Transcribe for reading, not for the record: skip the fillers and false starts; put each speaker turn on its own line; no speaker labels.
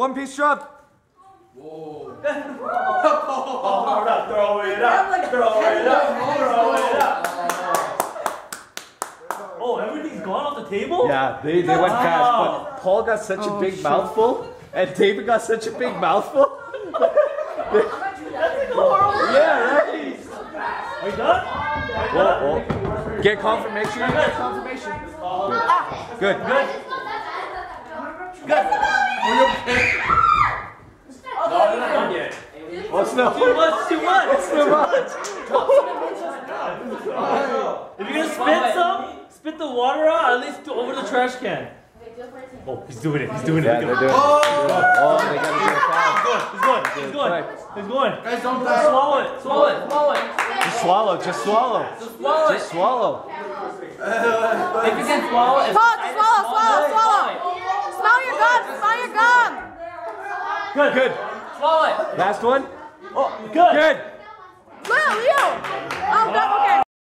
One piece shove.
Whoa.
Throw it up. Throw it up. Throw it up. Oh, everything's gone off the table?
Yeah, they went fast, but Paul got such a big mouthful, and David got such a big mouthful.
That's horrible.
Yeah, right.
Are you done?
Whoa. Get confirmation. Get confirmation. Good. Good.
Good.
No, we're not done yet.
What's the
Too much, too much.
What's the much?
If you're gonna spit the water out, at least over the trash can. Oh, he's doing it. He's doing it.
Yeah, they're doing it. Oh, they gotta do it fast.
He's going. He's going. He's going.
Guys, don't die.
Swallow it. Swallow it. Swallow it.
Just swallow. Just swallow.
Swallow it.
Just swallow.
If you can swallow it.
Swallow. Smell your gum. Smell your gum.
Good.
Good.
Swallow it.
Last one.
Oh, good.
Good.
Leo. Oh, okay.